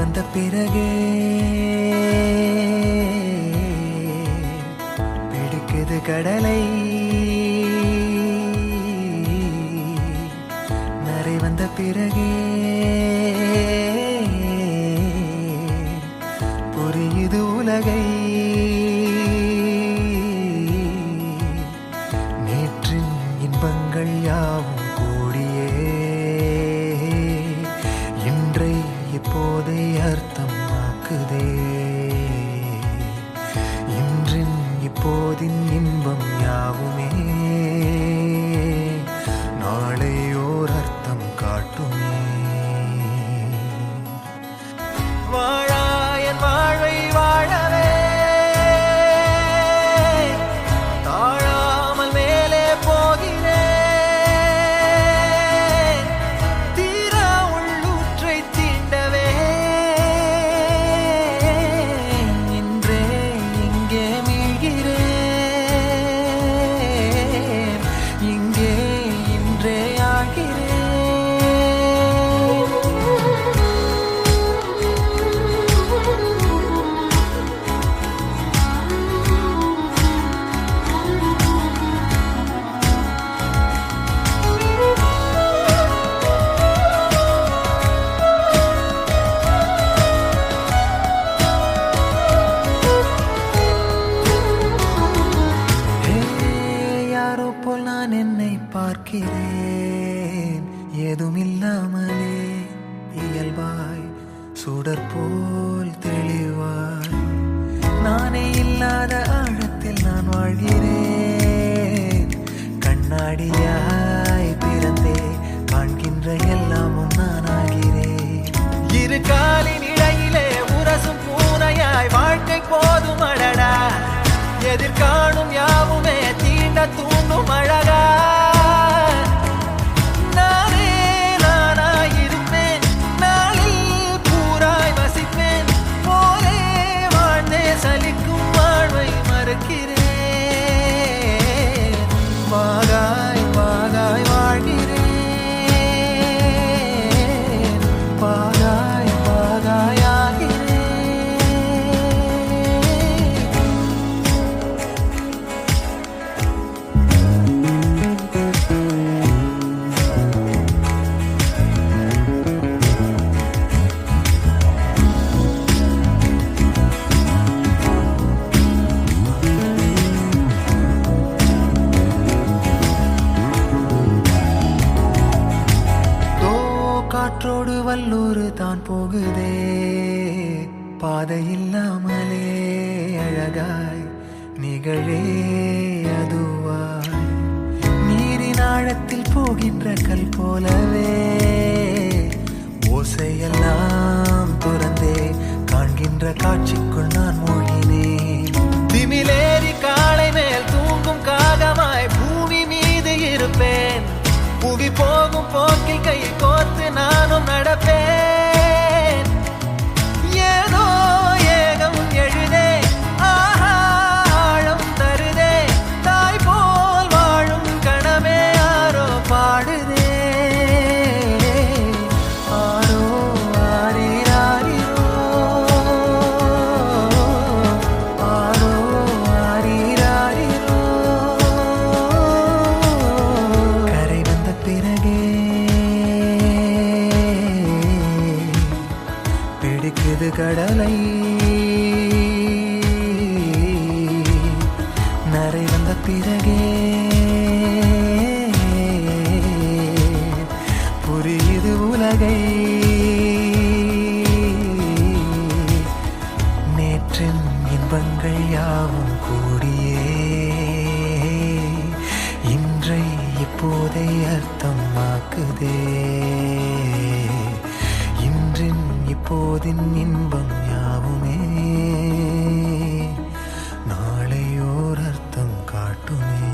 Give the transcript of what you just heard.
வந்த பிறகே பிடிக்குது கடலை. நரை வந்த பிறகே புரியுது உலகை. நேற்றின் இன்பங்கள் யாவும் கூடியே இன்றை இப்போதை அர்த்தமாக்குதே. இன்றின் இப்போதின் இன்பம் யாவுமே நாளை ஓர் அர்த்தம் காட்டுமே. வாழாயன் வாழ்வை வாழவே தாழாமல் மேலே போகிறேன். தீரா உள்ளூற்றை தீண்டவே இன்றே இங்கே மீழ்கிறேன். இங்கே இன்றே ஆகிறேன். யாரோ போல் நான் என்னை பார்க்கிறேன். ஏதுமில்லாமலே இயல்பாய் சுடர் போல் தெளிவாய் நானே இல்லாத ஆழத்தில் நான் வாழ்கிறேன். கண்ணாடியாய் பிறந்தே காண்கின்ற எல்லாமும் நான் ஆகிறேன். இரு காலின் இடையிலே உரசும் பூனையாய் வாழ்க்கை போதும் அடடா. எதிர்காணும் யாவுமே தீண்ட தூண்டும் அழகா. நானே நானாயிருப்பேன். நாளில் பூராய் வசிப்பேன். போலே வாழ்ந்தே சலிக்கும் வாழ்வை மறுக்கிறேன். வாகாய் வாகாய் வாழ்கிறேன். வாகாய் வாகாய் ஆகிறேன். காற்றோடு வல்லூர் தான் போகுதே. பாதை இல்லாமலே அழகாய் நிகழே அதுவாய் நீரின் ஆழத்தில் போகின்ற கல் போலவே ஓசையெல்லாம் துறந்தே காண்கின்ற காட்சிக்குள் நான் மூழ்கினேன். திமிலேறி காலை மேல் தூங்கும் காகமாய் பூமி மீது இருப்பேன். புவி போகும் போக்கில் கை கோர்த்து நானும் நடப்பேன். ஏதோ ஏகம் எழுதே ஆழம் தருதே. தாய் போல் வாழும் கணமே ஆரோ பாடுதே. ஆரோ ஆரீராரீரோ ஆரோ ஆரீராரீரோ. கரை வந்த பிறகே பிடிக்குது கடலை. நரை வந்த பிறகே புரியுது உலகை. நேற்றின் இன்பங்கள் யாவும் கூடியே இன்றை இப்போதை அர்த்தமாக்குதே. இன்றின் இப்போதின் இன்பம் யாவுமே நாளையோர் அர்த்தம் காட்டுமே.